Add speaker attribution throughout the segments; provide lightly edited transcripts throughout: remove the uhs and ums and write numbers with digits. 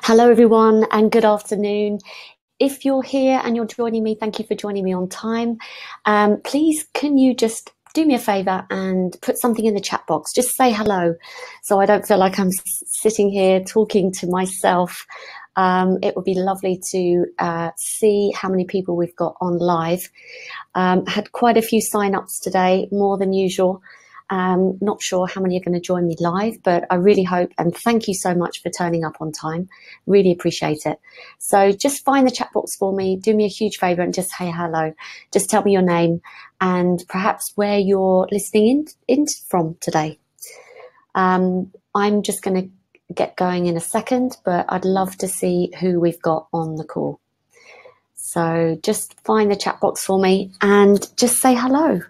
Speaker 1: Hello, everyone, and good afternoon. If you're here and you're joining me, thank you for joining me on time. Please, can you just do me a favor and put something in the chat box? Just say hello so I don't feel like I'm sitting here talking to myself. It would be lovely to see how many people we've got on live. Had quite a few sign-ups today, more than usual. Not sure how many are going to join me live, but I really hope, and thank you so much for turning up on time. Really appreciate it. So just find the chat box for me, do me a huge favor and just say hello. Just tell me your name and perhaps where you're listening in from today. I'm just going to get going in a second, but I'd love to see who we've got on the call. So just find the chat box for me and just say hello.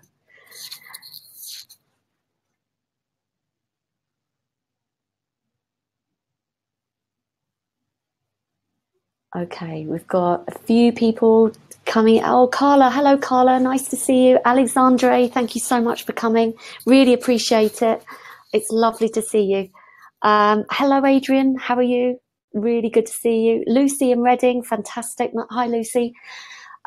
Speaker 1: Okay, we've got a few people coming. Oh, Carla. Hello, Carla. Nice to see you. Alexandre, thank you so much for coming. Really appreciate it. It's lovely to see you. Hello, Adrian. How are you? Really good to see you. Lucy in Reading. Fantastic. Hi, Lucy.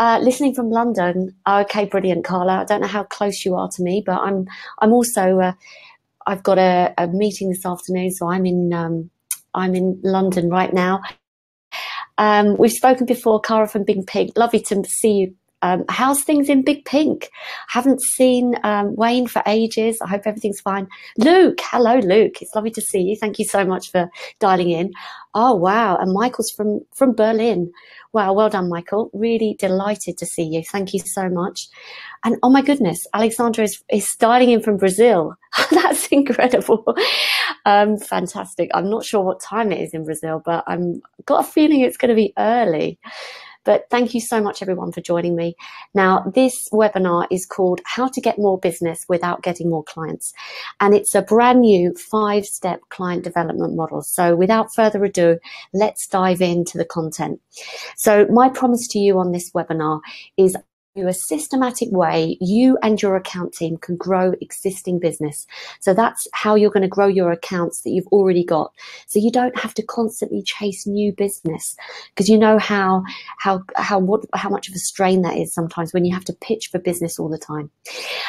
Speaker 1: Listening from London. Okay, brilliant, Carla. I don't know how close you are to me, but I'm also, I've got a meeting this afternoon, so I'm in London right now. We've spoken before, Cara from Big Pink. Lovely to see you. How's things in Big Pink? Haven't seen Wayne for ages. I hope everything's fine. Luke, hello, Luke. It's lovely to see you. Thank you so much for dialing in. Oh, wow. And Michael's from Berlin. Wow, well done, Michael. Really delighted to see you. Thank you so much. And oh my goodness, Alexandra is dialing in from Brazil. That's incredible. Fantastic. I'm not sure what time it is in Brazil, but I've got a feeling it's going to be early. But thank you so much, everyone, for joining me. Now, this webinar is called How to Get More Business Without Getting More Clients. And it's a brand new 5-step client development model. So without further ado, let's dive into the content. So my promise to you on this webinar is in a systematic way, you and your account team can grow existing business. So that's how you're going to grow your accounts that you've already got. So you don't have to constantly chase new business, because you know how much of a strain that is sometimes when you have to pitch for business all the time.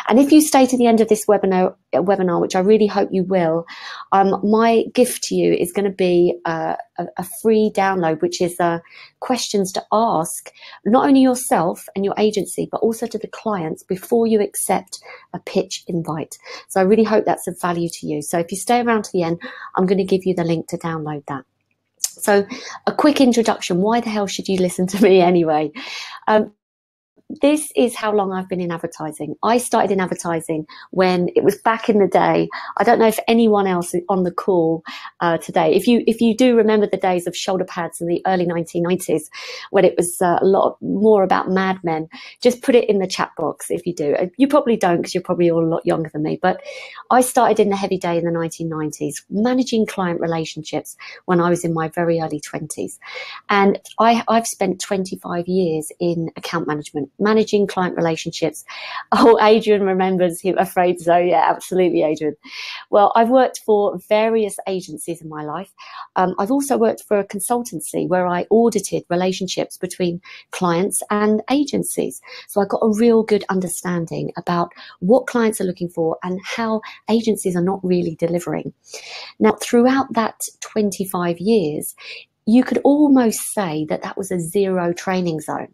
Speaker 1: And if you stay to the end of this webinar, which I really hope you will, my gift to you is going to be a free download, which is questions to ask not only yourself and your agency, but also to the clients before you accept a pitch invite. So I really hope that's of value to you. So if you stay around to the end, I'm going to give you the link to download that. So a quick introduction. Why the hell should you listen to me anyway? This is how long I've been in advertising. I started in advertising when it was back in the day. I don't know if anyone else on the call today, if you do remember the days of shoulder pads in the early 1990s, when it was a lot more about Mad Men, just put it in the chat box if you do. You probably don't, because you're probably all a lot younger than me. But I started in the heavy day in the 1990s, managing client relationships when I was in my very early 20s. And I've spent 25 years in account management, managing client relationships. Oh, Adrian remembers him, afraid so. Yeah, absolutely, Adrian. Well, I've worked for various agencies in my life. I've also worked for a consultancy where I audited relationships between clients and agencies. So I got a real good understanding about what clients are looking for and how agencies are not really delivering. Now, throughout that 25 years, you could almost say that that was a zero training zone.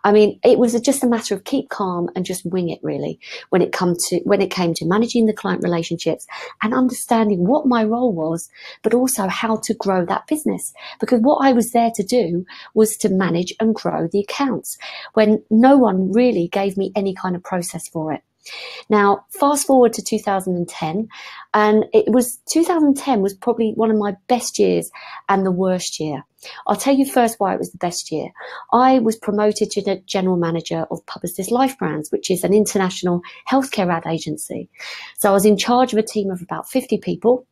Speaker 1: I mean, it was just a matter of keep calm and just wing it, really, when it came to managing the client relationships and understanding what my role was, but also how to grow that business. Because what I was there to do was to manage and grow the accounts when no one really gave me any kind of process for it. Now, fast forward to 2010, and 2010 was probably one of my best years and the worst year. I'll tell you first why it was the best year. I was promoted to the general manager of Publicis Life Brands, which is an international healthcare ad agency. So I was in charge of a team of about 50 people.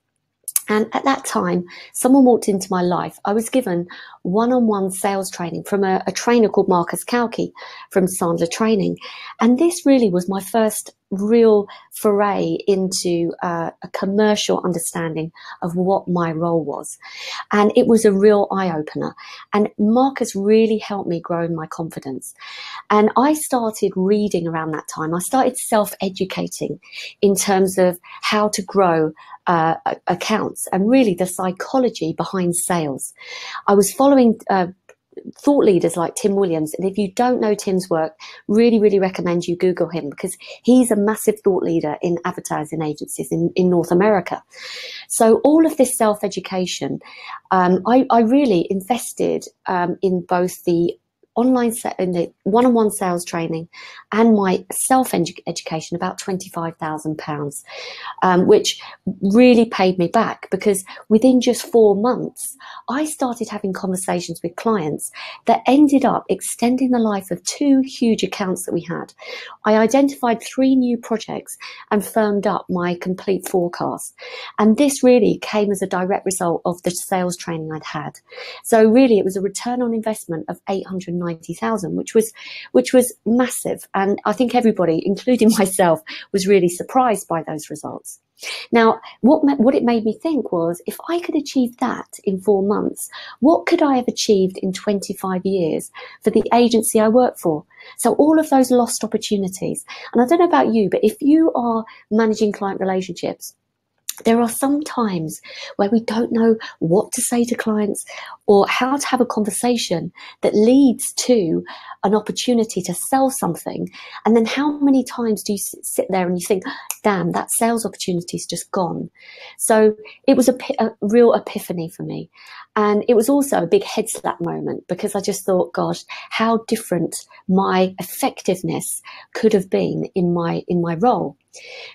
Speaker 1: And at that time, someone walked into my life. I was given one-on-one sales training from a trainer called Marcus Kauke from Sandler Training. And this really was my first real foray into a commercial understanding of what my role was. And it was a real eye-opener. And Marcus really helped me grow in my confidence. And I started reading around that time. I started self-educating in terms of how to grow accounts and really the psychology behind sales. I was following thought leaders like Tim Williams. And if you don't know Tim's work, really, really recommend you Google him, because he's a massive thought leader in advertising agencies in North America. So all of this self-education, I really invested in both the in the one-on-one sales training and my self-education, about £25,000, which really paid me back, because within just 4 months, I started having conversations with clients that ended up extending the life of 2 huge accounts that we had. I identified 3 new projects and firmed up my complete forecast. And this really came as a direct result of the sales training I'd had. So really, it was a return on investment of £890,000, which was massive. And I think everybody, including myself, was really surprised by those results. Now, what it made me think was, if I could achieve that in 4 months, what could I have achieved in 25 years for the agency I work for? So all of those lost opportunities. And I don't know about you, but if you are managing client relationships, there are some times where we don't know what to say to clients or how to have a conversation that leads to an opportunity to sell something. And then how many times do you sit there and you think, damn, that sales opportunity is just gone? So it was a real epiphany for me. And it was also a big head slap moment, because I just thought, gosh, how different my effectiveness could have been in my role.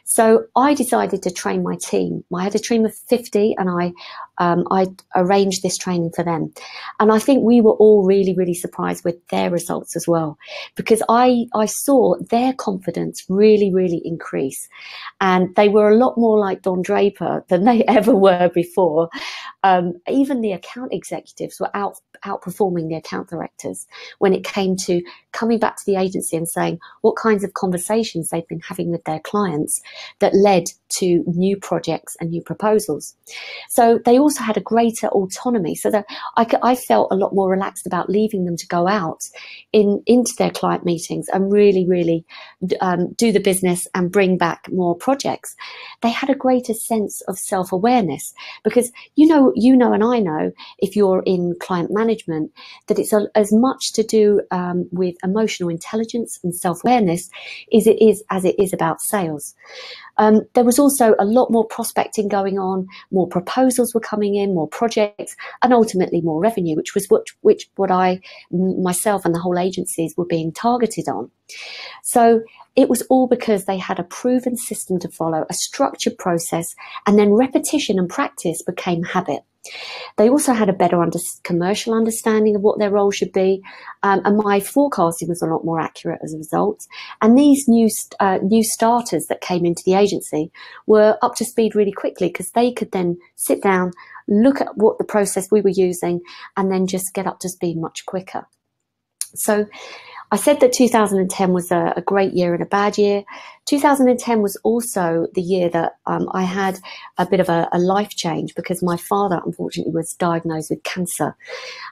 Speaker 1: So I decided to train my team. I had a team of 50, and I arranged this training for them. And I think we were all really, really surprised with their results as well, because I saw their confidence really, really increase. And they were a lot more like Don Draper than they ever were before. Even the account executives were outperforming the account directors when it came to coming back to the agency and saying what kinds of conversations they've been having with their clients that led to new projects and new proposals. So they also had a greater autonomy, so that I felt a lot more relaxed about leaving them to go out into their client meetings and really, really do the business and bring back more projects. They had a greater sense of self-awareness, because you know, and I know, if you're in client management, that it's as much to do with emotional intelligence and self-awareness as it is about sales. There was also a lot more prospecting going on, more proposals were coming in, more projects, and ultimately more revenue, which was what I, myself and the whole agencies were being targeted on. So it was all because they had a proven system to follow, a structured process, and then repetition and practice became habit. They also had a better commercial understanding of what their role should be, and my forecasting was a lot more accurate as a result. And these new starters that came into the agency were up to speed really quickly, because they could then sit down, look at what the process we were using, and then just get up to speed much quicker. So I said that 2010 was a great year and a bad year. 2010 was also the year that I had a bit of a life change, because my father, unfortunately, was diagnosed with cancer.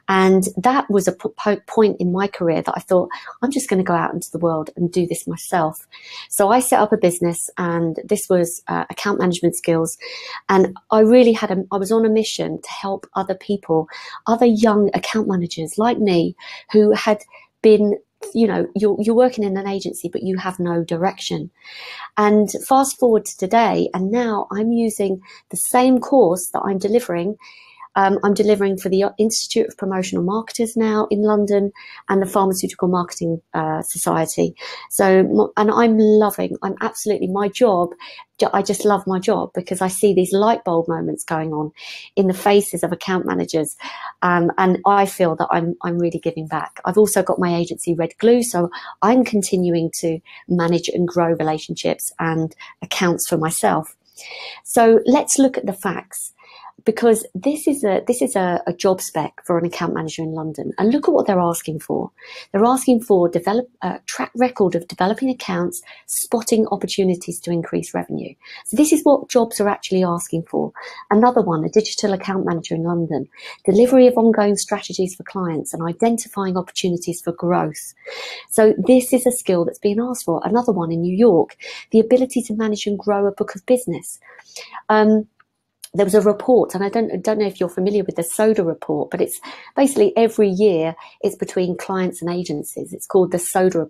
Speaker 1: And that was a point in my career that I thought, I'm just going to go out into the world and do this myself. So I set up a business, and this was account management skills. And I really I was on a mission to help other people, other young account managers like me, who had been, you know, you're working in an agency, but you have no direction. And fast forward to today, and now I'm using the same course that I'm delivering. I'm delivering for the Institute of Promotional Marketers now in London, and the Pharmaceutical Marketing Society. So, and I'm absolutely, my job, I just love my job, because I see these light bulb moments going on in the faces of account managers. And I feel that I'm really giving back. I've also got my agency Red Glue, so I'm continuing to manage and grow relationships and accounts for myself. So let's look at the facts. because this is a job spec for an account manager in London, and look at what they're asking for. They're asking for a track record of developing accounts, spotting opportunities to increase revenue. So this is what jobs are actually asking for. Another one, a digital account manager in London, delivery of ongoing strategies for clients and identifying opportunities for growth. So this is a skill that's being asked for. Another one in New York, the ability to manage and grow a book of business. There was a report, and I don't know if you're familiar with the SODA report, but it's basically every year it's between clients and agencies. It's called the SODA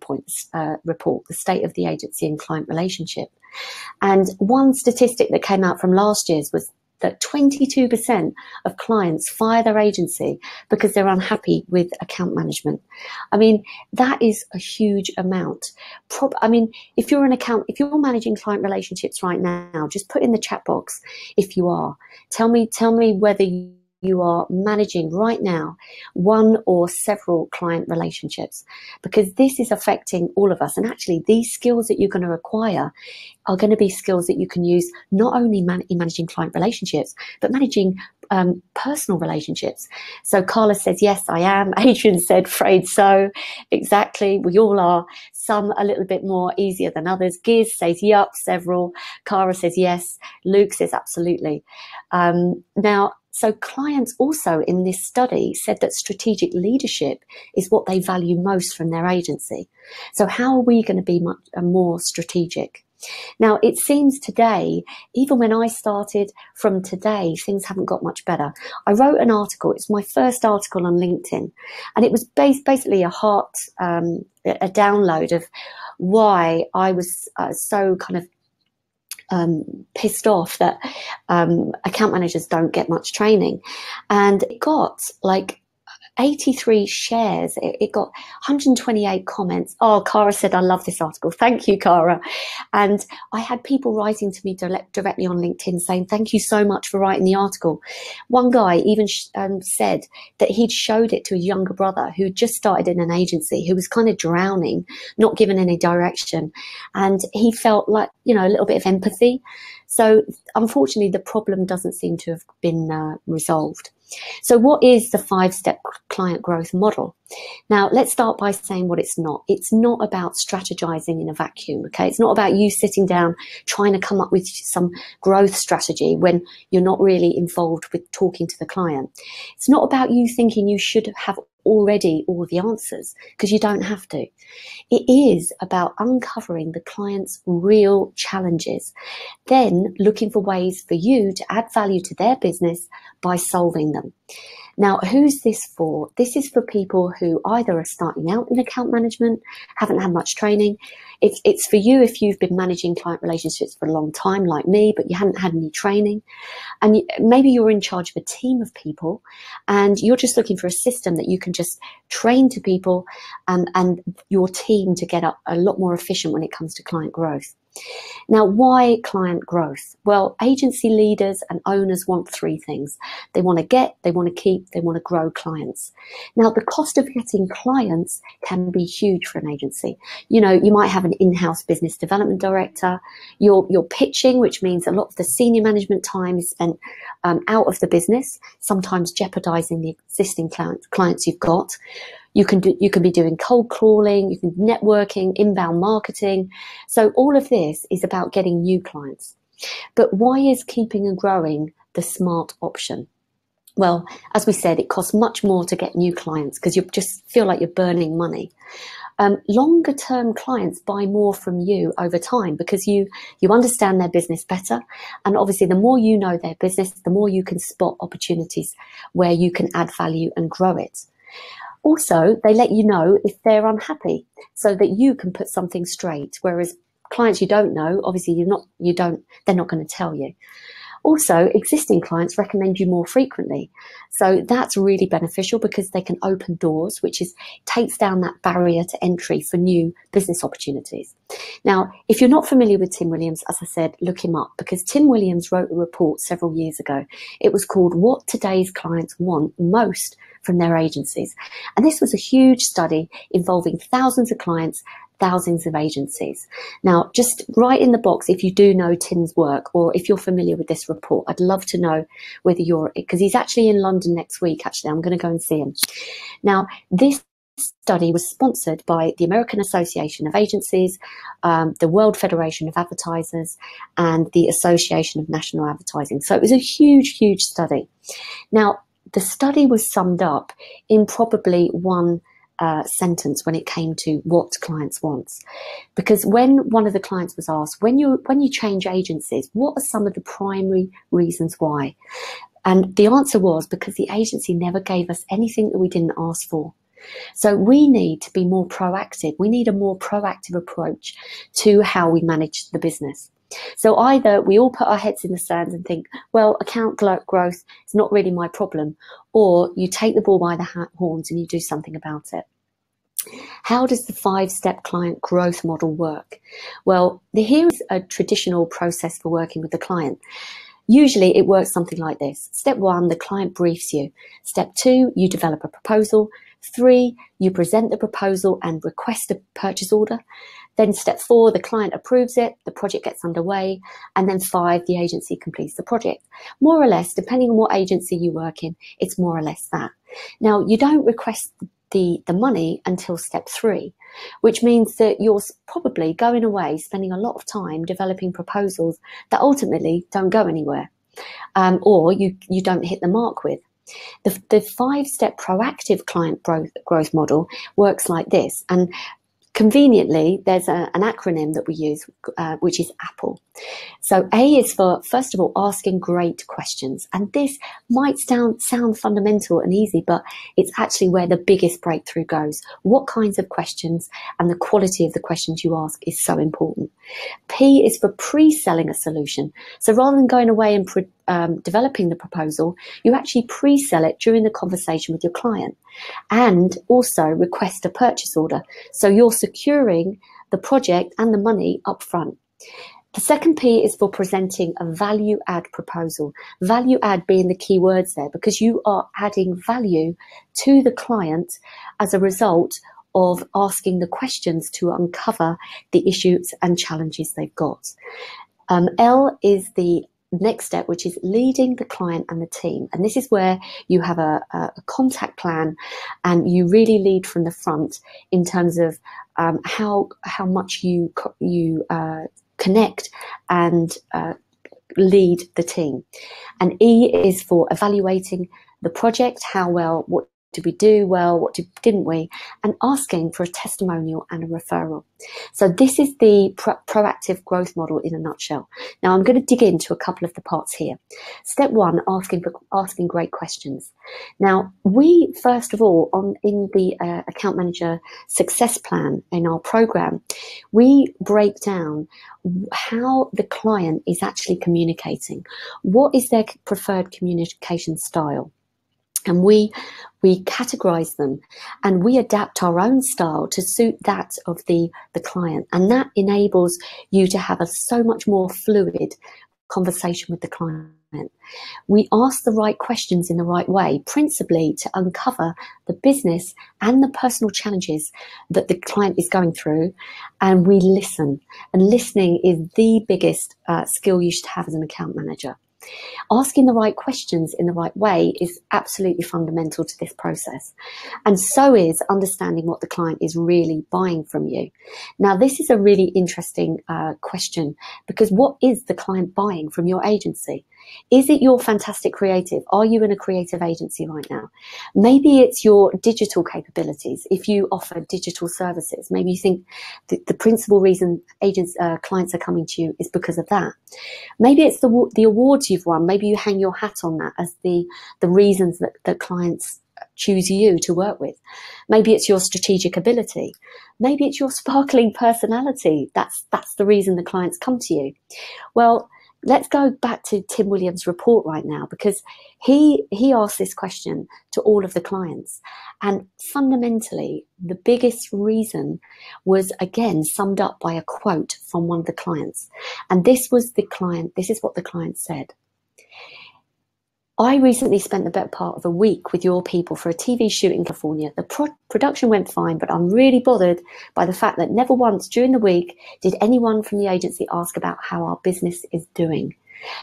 Speaker 1: report, the State of the Agency and Client Relationship. And one statistic that came out from last year's was that 22% of clients fire their agency because they're unhappy with account management. I mean, that is a huge amount. I mean, if you're managing client relationships right now, just put in the chat box if you are. Tell me whether you are managing right now one or several client relationships, because this is affecting all of us. And actually, these skills that you're going to acquire are going to be skills that you can use not only in managing client relationships, but managing personal relationships. So Carla says, yes, I am. Adrian said, afraid so. Exactly. We all are. Some a little bit more easier than others. Giz says, yup, several. Cara says, yes. Luke says, absolutely. Now, so clients also in this study said that strategic leadership is what they value most from their agency. So how are we going to be more strategic? Now, it seems today, even when I started, from today, things haven't got much better. I wrote an article. It's my first article on LinkedIn. And it was basically a download of why I was so kind of pissed off that account managers don't get much training. And it got like 83 shares. It got 128 comments. Oh, Cara said, I love this article. Thank you, Cara. And I had people writing to me directly on LinkedIn saying, thank you so much for writing the article. One guy even said that he'd showed it to his younger brother who just started in an agency, who was kind of drowning, not given any direction. And he felt like, you know, a little bit of empathy. So unfortunately, the problem doesn't seem to have been resolved. So what is the 5-step client growth model? Now, let's start by saying what it's not. It's not about strategizing in a vacuum, okay? It's not about you sitting down trying to come up with some growth strategy when you're not really involved with talking to the client. It's not about you thinking you should have already all the answers, because you don't have to. It is about uncovering the client's real challenges, then looking for ways for you to add value to their business by solving them. Now, who's this for? This is for people who either are starting out in account management, haven't had much training. It's for you if you've been managing client relationships for a long time, like me, but you haven't had any training. And maybe you're in charge of a team of people and you're just looking for a system that you can just train to people and your team to get up a lot more efficient when it comes to client growth. Now, why client growth? Well, agency leaders and owners want 3 things. They want to get, they want to keep, they want to grow clients. Now, the cost of getting clients can be huge for an agency. You know, you might have an in-house business development director. You're pitching, which means a lot of the senior management time is spent out of the business, sometimes jeopardizing the existing clients you've got. You can be doing cold calling, you can networking, inbound marketing. So all of this is about getting new clients. But why is keeping and growing the smart option? Well, as we said, it costs much more to get new clients because you just feel like you're burning money. Longer term clients buy more from you over time because you understand their business better. And obviously, the more you know their business, the more you can spot opportunities where you can add value and grow it. Also, they let you know if they're unhappy so that you can put something straight. Whereas clients you don't know, obviously they're not going to tell you. Also, existing clients recommend you more frequently. So that's really beneficial because they can open doors, which takes down that barrier to entry for new business opportunities. Now, if you're not familiar with Tim Williams, as I said, look him up because Tim Williams wrote a report several years ago. It was called What Today's Clients Want Most from Their Agencies. And this was a huge study involving thousands of clients thousands of agencies. Now, just write in the box if you do know Tim's work, or if you're familiar with this report. I'd love to know whether you're, because he's actually in London next week, actually. I'm going to go and see him. Now, this study was sponsored by the American Association of Agencies, the World Federation of Advertisers, and the Association of National Advertising. So it was a huge, huge study. Now, the study was summed up in probably one sentence when it came to what clients want. Because when one of the clients was asked, when you change agencies, what are some of the primary reasons why? And the answer was because the agency never gave us anything that we didn't ask for. So we need to be more proactive. We need a more proactive approach to how we manage the business. So either we all put our heads in the sand and think, well, account growth is not really my problem, or you take the bull by the horns and you do something about it. How does the 5-step client growth model work? Well, here is a traditional process for working with the client. Usually it works something like this. Step 1, the client briefs you. Step 2, you develop a proposal. 3, you present the proposal and request a purchase order. Then step 4, the client approves it, the project gets underway, and then 5, the agency completes the project. More or less, depending on what agency you work in, it's more or less that. Now, you don't request the money until step 3, which means that you're probably going away, spending a lot of time developing proposals that ultimately don't go anywhere, or you don't hit the mark with. The 5-step proactive client growth model works like this, and conveniently, there's an acronym that we use, which is APPLE. So A is for, first of all, asking great questions. And this might sound fundamental and easy, but it's actually where the biggest breakthrough goes. What kinds of questions and the quality of the questions you ask is so important. P is for pre-selling a solution. So rather than going away and developing the proposal, you actually pre-sell it during the conversation with your client, and also request a purchase order. So you're securing the project and the money up front. The second P is for presenting a value add proposal. Value add being the key words there, because you are adding value to the client as a result of asking the questions to uncover the issues and challenges they've got. L is the next step, which is leading the client and the team. And this is where you have a contact plan, and you really lead from the front in terms of how much you connect and lead the team. And E is for evaluating the project, how well, what did we do well, what didn't we, and asking for a testimonial and a referral. So this is the proactive growth model in a nutshell. Now I'm going to dig into a couple of the parts here. Step 1, asking great questions. Now we, first of all, in the account manager success plan in our program, we break down how the client is actually communicating. What is their preferred communication style? And we categorize them, and we adapt our own style to suit that of the client. And that enables you to have a so much more fluid conversation with the client. We ask the right questions in the right way, principally to uncover the business and the personal challenges that the client is going through. And we listen. And listening is the biggest skill you should have as an account manager. Asking the right questions in the right way is absolutely fundamental to this process. And so is understanding what the client is really buying from you. Now, this is a really interesting question, because what is the client buying from your agency? Is it your fantastic creative? Are you in a creative agency right now? Maybe it's your digital capabilities. If you offer digital services, maybe you think the principal reason clients are coming to you is because of that. Maybe it's the awards you've won. Maybe you hang your hat on that as the reasons that clients choose you to work with. Maybe it's your strategic ability. Maybe it's your sparkling personality. That's the reason the clients come to you. Well, let's go back to Tim Williams' report right now, because he asked this question to all of the clients. And fundamentally, the biggest reason was, again, summed up by a quote from one of the clients. And this is what the client said. I recently spent the better part of a week with your people for a TV shoot in California. The production went fine, but I'm really bothered by the fact that never once during the week did anyone from the agency ask about how our business is doing.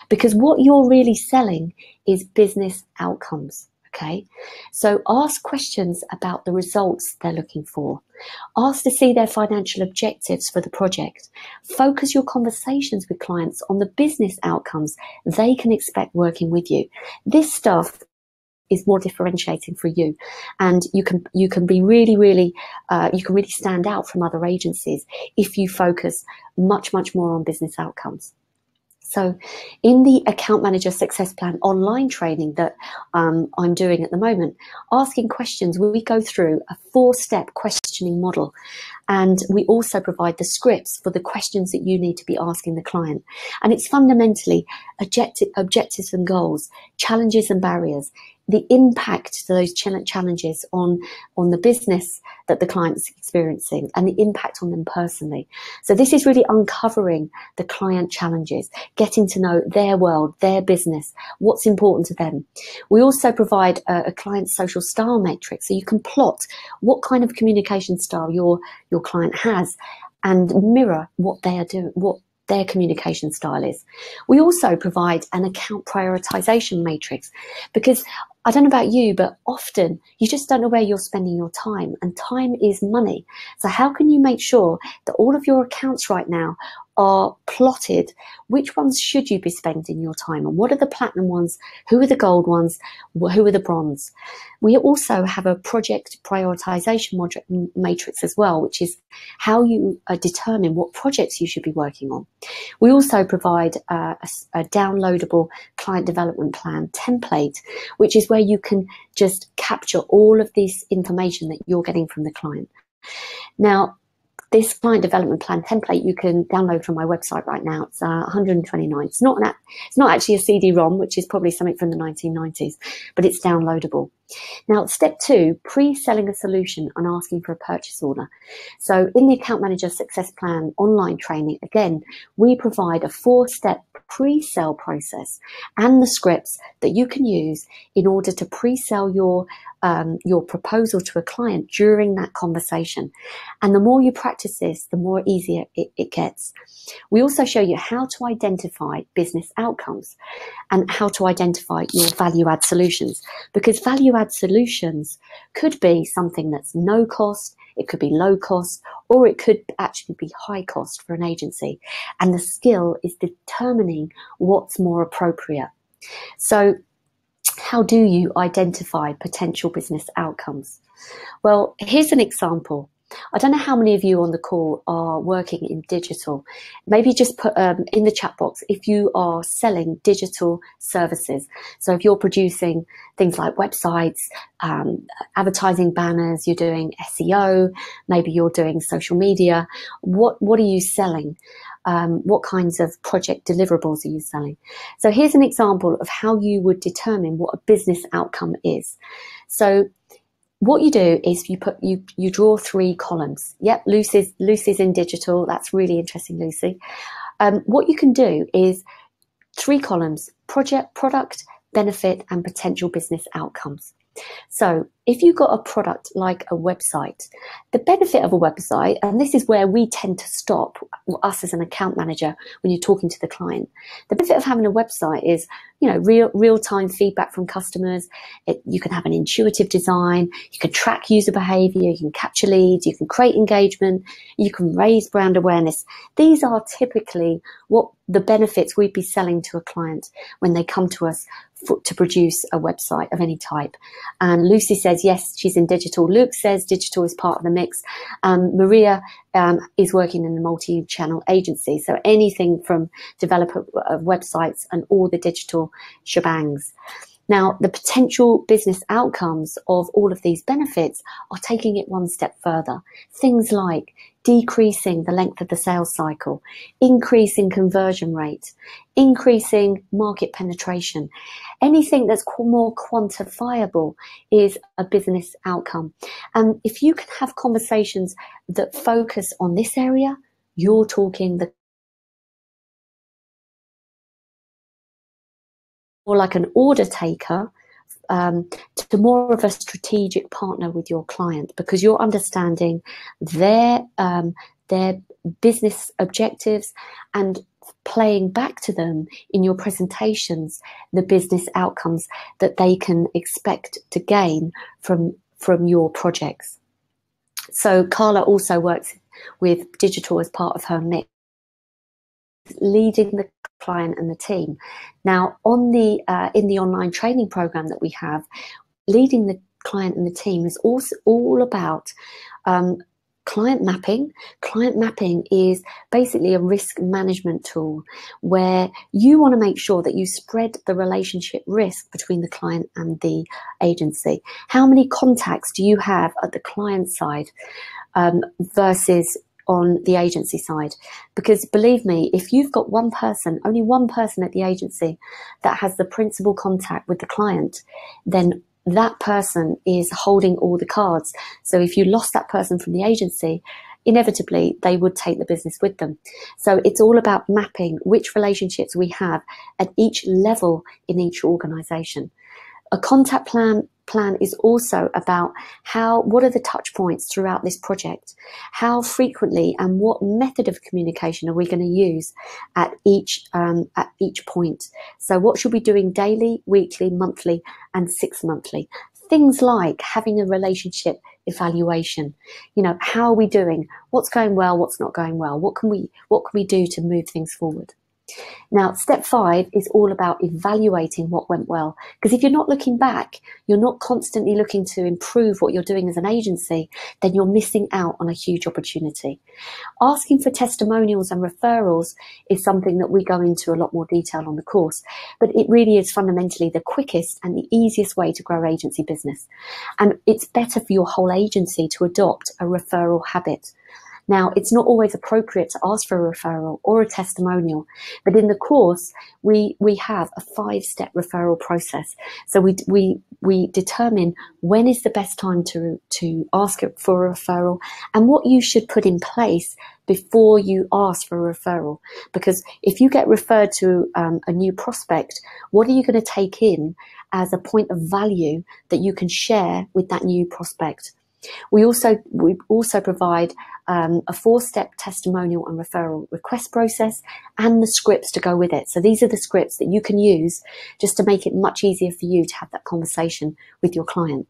Speaker 1: Because what you're really selling is business outcomes. Okay, so ask questions about the results they're looking for. Ask to see their financial objectives for the project. Focus your conversations with clients on the business outcomes they can expect working with you. This stuff is more differentiating for you, and you can be really you can really stand out from other agencies if you focus much more on business outcomes. So in the Account Manager Success Plan online training that I'm doing at the moment, asking questions, we go through a 4-step questioning model. And we also provide the scripts for the questions that you need to be asking the client. And it's fundamentally objectives and goals, challenges and barriers, the impact to those challenges on the business that the client is experiencing and the impact on them personally. So this is really uncovering the client challenges, getting to know their world, their business, what's important to them. We also provide a client social style matrix, so you can plot what kind of communication style your client has and mirror what they are doing, what their communication style is. We also provide an account prioritization matrix, because I don't know about you, but often you just don't know where you're spending your time, and time is money. So how can you make sure that all of your accounts right now are plotted? Which ones should you be spending your time on? What are the platinum ones? Who are the gold ones? Who are the bronze? We also have a project prioritization matrix as well, which is how you determine what projects you should be working on. We also provide a downloadable client development plan template, which is where you can just capture all of this information that you're getting from the client. Now, this client development plan template you can download from my website right now. It's 129. It's not actually a CD-ROM, which is probably something from the 1990s, but it's downloadable. Now, step 2, pre-selling a solution and asking for a purchase order. So in the Account Manager Success Plan online training, again, we provide a 4-step pre-sell process and the scripts that you can use in order to pre-sell your proposal to a client during that conversation. And the more you practice this, the more easier it gets. We also show you how to identify business outcomes and how to identify your value-add solutions, because value-add solutions could be something that's no cost, it could be low cost, or it could actually be high cost for an agency. And the skill is determining what's more appropriate. So how do you identify potential business outcomes? Well, here's an example. I don't know how many of you on the call are working in digital. Maybe just put in the chat box if you are selling digital services. So if you're producing things like websites, advertising banners, you're doing SEO, maybe you're doing social media, what are you selling? What kinds of project deliverables are you selling? So here's an example of how you would determine what a business outcome is. So what you do is you draw 3 columns. Yep, Lucy's in digital. That's really interesting, Lucy. What you can do is 3 columns: project, product, benefit, and potential business outcomes. So if you've got a product like a website, the benefit of a website, and this is where we tend to stop, us as an account manager, when you're talking to the client, the benefit of having a website is, you know, real-time feedback from customers. You can have an intuitive design, you can track user behavior, you can capture leads, you can create engagement, you can raise brand awareness. These are typically what the benefits we'd be selling to a client when they come to us to produce a website of any type. And Lucy says, yes, she's in digital. Luke says digital is part of the mix. Maria is working in a multi-channel agency. So anything from developer of websites and all the digital shebangs. Now, the potential business outcomes of all of these benefits are taking it one step further. Things like decreasing the length of the sales cycle, increasing conversion rate, increasing market penetration. Anything that's more quantifiable is a business outcome. And if you can have conversations that focus on this area, you're talking the like an order taker to more of a strategic partner with your client, because you're understanding their business objectives and playing back to them in your presentations the business outcomes that they can expect to gain from your projects. So Carla also works with digital as part of her mix, leading the client and the team. Now, on the in the online training program that we have, leading the client and the team is also all about client mapping. Client mapping is basically a risk management tool where you want to make sure that you spread the relationship risk between the client and the agency. How many contacts do you have at the client side versus on the agency side? Because believe me, if you've got one person, only one person at the agency that has the principal contact with the client, then that person is holding all the cards. So if you lost that person from the agency, inevitably they would take the business with them. So it's all about mapping which relationships we have at each level in each organization. A contact plan is also about what are the touch points throughout this project? How frequently and what method of communication are we going to use at each point? So what should we be doing daily, weekly, monthly, and 6 monthly? Things like having a relationship evaluation. You know, how are we doing? What's going well? What's not going well? What can we do to move things forward? Now, step 5 is all about evaluating what went well. Because if you're not looking back, you're not constantly looking to improve what you're doing as an agency, then you're missing out on a huge opportunity. Asking for testimonials and referrals is something that we go into a lot more detail on the course, but it really is fundamentally the quickest and the easiest way to grow agency business. And it's better for your whole agency to adopt a referral habit. Now, it's not always appropriate to ask for a referral or a testimonial, but in the course, we have a 5-step referral process. So we determine when is the best time to ask for a referral and what you should put in place before you ask for a referral. Because if you get referred to a new prospect, what are you going to take in as a point of value that you can share with that new prospect? We also provide a 4-step testimonial and referral request process and the scripts to go with it. So these are the scripts that you can use just to make it much easier for you to have that conversation with your client.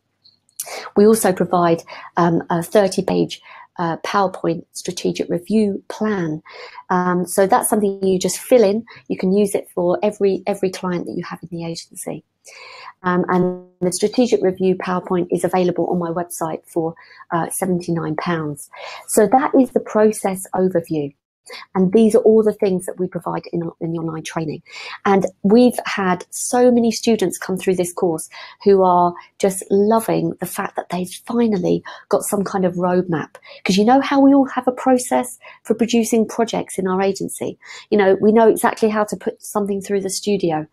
Speaker 1: We also provide a 30-page PowerPoint strategic review plan. So that's something you just fill in. You can use it for every client that you have in the agency. And the strategic review PowerPoint is available on my website for £79. So that is the process overview. And these are all the things that we provide in the online training. And we've had so many students come through this course who are just loving the fact that they've finally got some kind of roadmap. Because you know how we all have a process for producing projects in our agency. You know, we know exactly how to put something through the studio.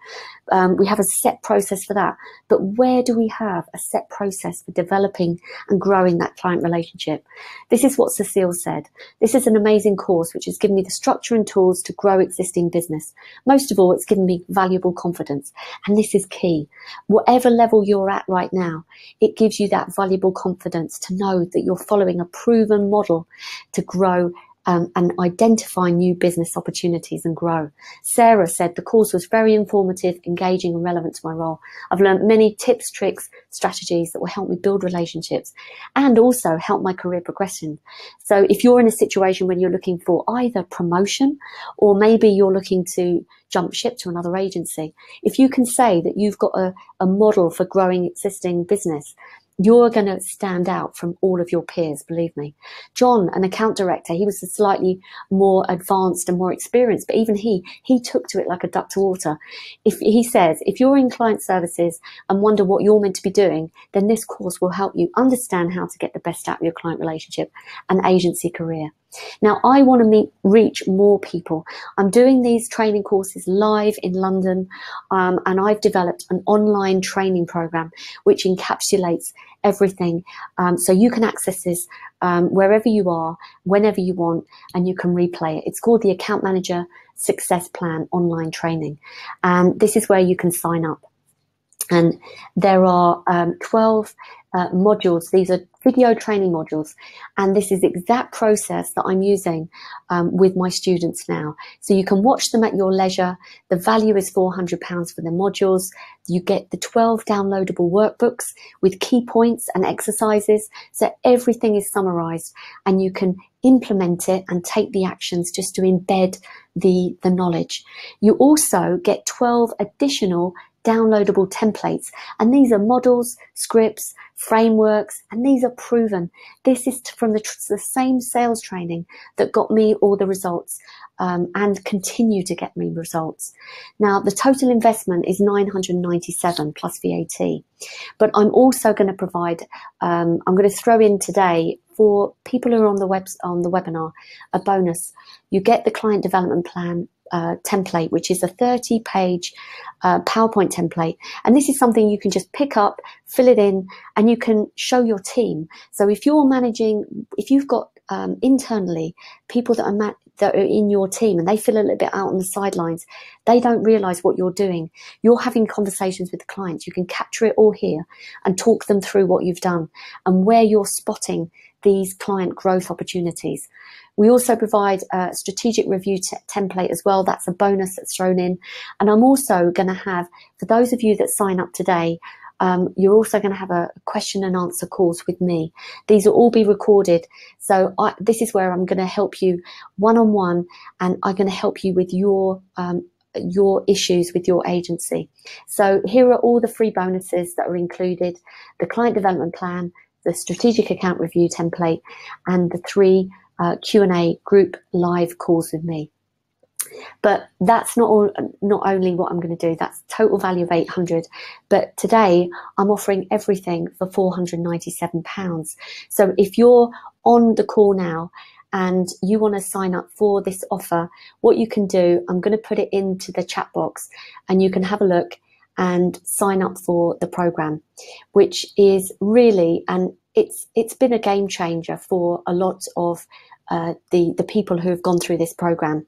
Speaker 1: We have a set process for that. But where do we have a set process for developing and growing that client relationship? This is what Cecile said. This is an amazing course which has given me the structure and tools to grow existing business. Most of all, it's given me valuable confidence. And this is key. Whatever level you're at right now, it gives you that valuable confidence to know that you're following a proven model to grow and identify new business opportunities and grow. Sarah said the course was very informative, engaging and relevant to my role. I've learned many tips, tricks, strategies that will help me build relationships and also help my career progression. So if you're in a situation when you're looking for either promotion or maybe you're looking to jump ship to another agency, if you can say that you've got a model for growing existing business, you're going to stand out from all of your peers, believe me. John, an account director, he was slightly more advanced and more experienced, but even he took to it like a duck to water. He says, if you're in client services and wonder what you're meant to be doing, then this course will help you understand how to get the best out of your client relationship and agency career. Now, I want to reach more people. I'm doing these training courses live in London, and I've developed an online training program which encapsulates everything. So you can access this wherever you are, whenever you want, and you can replay it. It's called the Account Manager Success Plan Online Training. And this is where you can sign up. And there are 12 modules. These are video training modules. And this is the exact process that I'm using with my students now. So you can watch them at your leisure. The value is £400 for the modules. You get the 12 downloadable workbooks with key points and exercises. So everything is summarized and you can implement it and take the actions just to embed the knowledge. You also get 12 additional downloadable templates, and these are models, scripts, frameworks, and these are proven. This is from the same sales training that got me all the results and continue to get me results. Now, the total investment is $997 plus VAT, but I'm also going to provide, I'm going to throw in today for people who are on the webinar, a bonus. You get the client development plan template, which is a 30-page PowerPoint template. And this is something you can just pick up, fill it in, and you can show your team. So if you're managing, if you've got internally people that are in your team and they feel a little bit out on the sidelines, they don't realize what you're doing. You're having conversations with the clients. You can capture it all here and talk them through what you've done and where you're spotting these client growth opportunities. We also provide a strategic review template as well. That's a bonus that's thrown in. And I'm also going to have, for those of you that sign up today, you're also going to have a question and answer calls with me. These will all be recorded. So this is where I'm going to help you one-on-one, and I'm going to help you with your issues with your agency. So here are all the free bonuses that are included: the client development plan, the strategic account review template, and the 3 Q&A group live calls with me. But that's not only what I'm going to do. That's total value of $800. But today I'm offering everything for £497. So if you're on the call now and you want to sign up for this offer, what you can do, I'm going to put it into the chat box and you can have a look and sign up for the program, which is really, and it's been a game changer for a lot of the people who have gone through this program.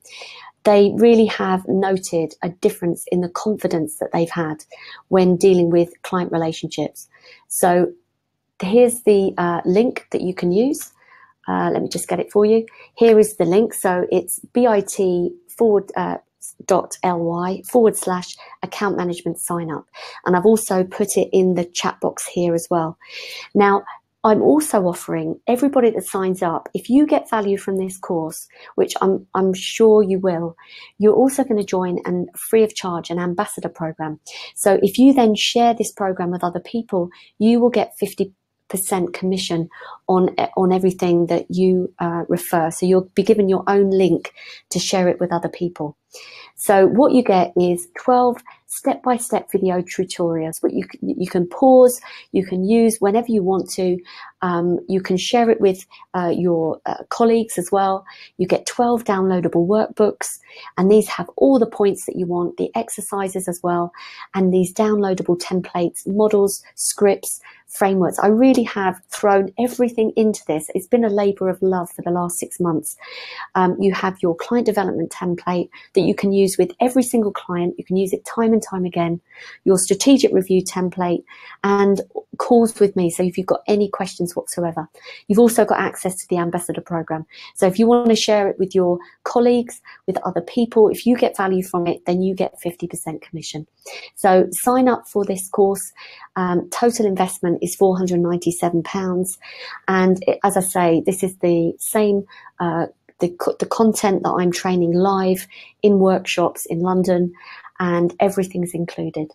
Speaker 1: They really have noted a difference in the confidence that they've had when dealing with client relationships. So here's the link that you can use. Let me just get it for you. Here is the link. So it's bit.ly/account management sign up. And I've also put it in the chat box here as well. Now, I'm also offering everybody that signs up, if you get value from this course, which I'm sure you will, you're also going to join and free of charge an ambassador program. So if you then share this program with other people, you will get 50% commission on everything that you refer. So you'll be given your own link to share it with other people. So what you get is 12 step-by-step video tutorials, but you can pause, you can use whenever you want to. You can share it with your colleagues as well. You get 12 downloadable workbooks, and these have all the points that you want, the exercises as well, and these downloadable templates, models, scripts, frameworks. I really have thrown everything into this. It's been a labor of love for the last 6 months. You have your client development template that you can use with every single client. You can use it time and time again. Your strategic review template and calls with me. So if you've got any questions whatsoever, you've also got access to the ambassador program. So if you want to share it with your colleagues, with other people, if you get value from it, then you get 50% commission. So sign up for this course. Total investment is £497. And as I say, this is the same, the content that I'm training live in workshops in London, and everything's included.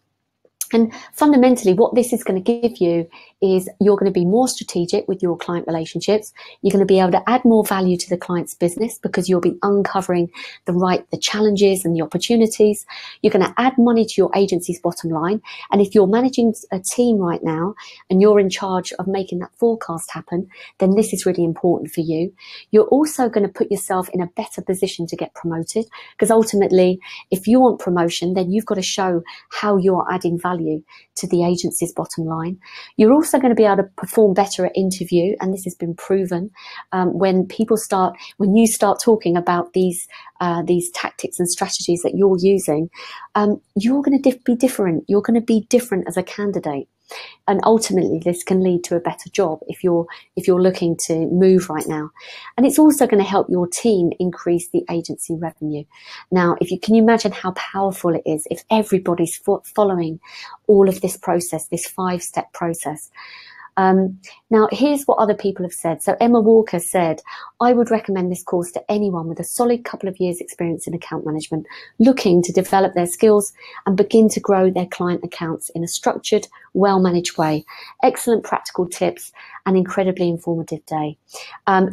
Speaker 1: And fundamentally, what this is going to give you is you're going to be more strategic with your client relationships. You're going to be able to add more value to the client's business because you'll be uncovering the challenges and the opportunities. You're going to add money to your agency's bottom line. And if you're managing a team right now and you're in charge of making that forecast happen, then this is really important for you. You're also going to put yourself in a better position to get promoted, because ultimately, if you want promotion, then you've got to show how you're adding value value to the agency's bottom line. You're also going to be able to perform better at interview, and this has been proven. When you start talking about these tactics and strategies that you're using, you're going to be different. You're going to be different as a candidate. And ultimately, this can lead to a better job if you're looking to move right now. And it's also going to help your team increase the agency revenue. Now, can you imagine how powerful it is if everybody's following all of this process, this 5-step process? Now, here's what other people have said. So Emma Walker said, I would recommend this course to anyone with a solid couple of years experience in account management, looking to develop their skills and begin to grow their client accounts in a structured, well-managed way. Excellent practical tips, an incredibly informative day.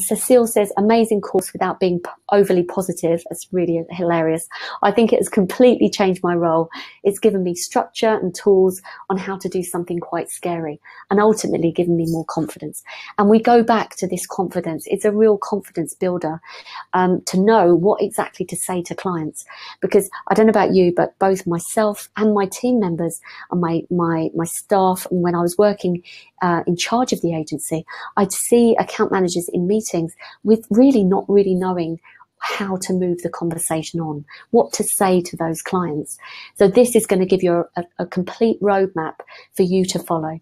Speaker 1: Cecile says, amazing course without being overly positive. That's really hilarious. I think it has completely changed my role. It's given me structure and tools on how to do something quite scary, and ultimately given me more confidence. And we go back to this confidence. It's a real confidence builder to know what exactly to say to clients, because I don't know about you, but both myself and my team members and my staff, and when I was working in charge of the agency, I'd see account managers in meetings with really not really knowing how to move the conversation on, what to say to those clients. So this is going to give you a complete roadmap for you to follow.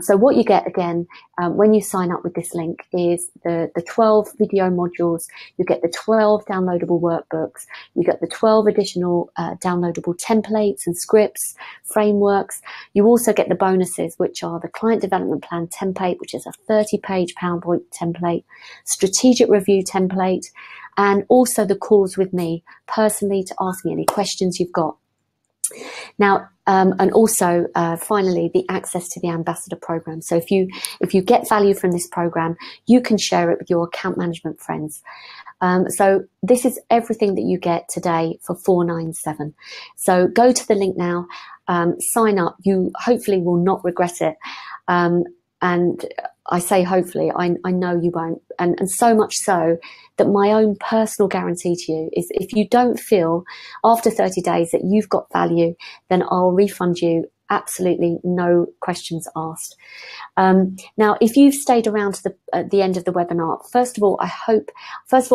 Speaker 1: So what you get again when you sign up with this link is the 12 video modules. You get the 12 downloadable workbooks. You get the 12 additional downloadable templates and scripts, frameworks. You also get the bonuses, which are the client development plan template, which is a 30-page PowerPoint template, strategic review template, and also the calls with me personally to ask me any questions you've got. Now, and also finally, the access to the ambassador program. So if you get value from this program, you can share it with your account management friends. So this is everything that you get today for $497. So go to the link now, sign up. You hopefully will not regret it. And I say hopefully, I know you won't. And so much so that my own personal guarantee to you is if you don't feel after 30 days that you've got value, then I'll refund you. Absolutely no questions asked. Now, if you've stayed around to the end of the webinar, first of all, I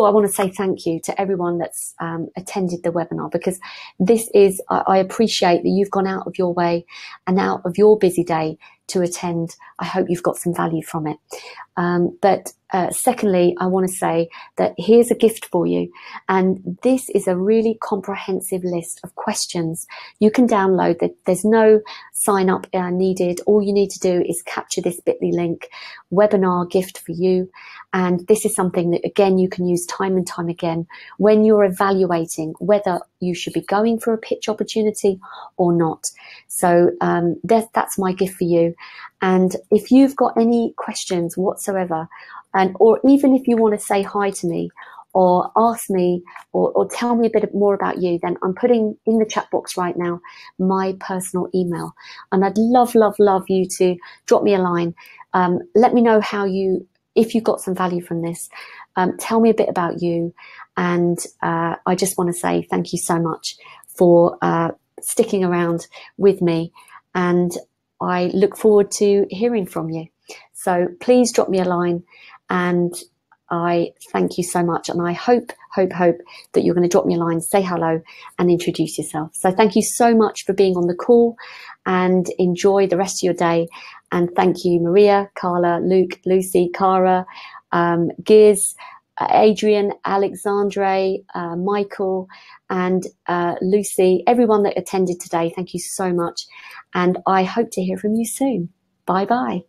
Speaker 1: want to say thank you to everyone that's attended the webinar, because this is, I appreciate that you've gone out of your way and out of your busy day to attend. I hope you've got some value from it. But secondly, I want to say that here's a gift for you. And this is a really comprehensive list of questions you can download. There's no sign up needed. All you need to do is capture this bit.ly link, webinar gift for you. And this is something that, again, you can use time and time again when you're evaluating whether you should be going for a pitch opportunity or not. So that's my gift for you. And if you've got any questions whatsoever, or even if you want to say hi to me or ask me or tell me a bit more about you, then I'm putting in the chat box right now my personal email. And I'd love, love, love you to drop me a line. Let me know if you got some value from this. Tell me a bit about you. And I just want to say thank you so much for sticking around with me. And I look forward to hearing from you. So please drop me a line, and I thank you so much. And I hope that you're going to drop me a line, say hello and introduce yourself. So thank you so much for being on the call, and enjoy the rest of your day. And thank you, Maria, Carla, Luke, Lucy, Cara, Giz, Adrian, Alexandre, Michael, and Lucy, everyone that attended today. Thank you so much. And I hope to hear from you soon. Bye-bye.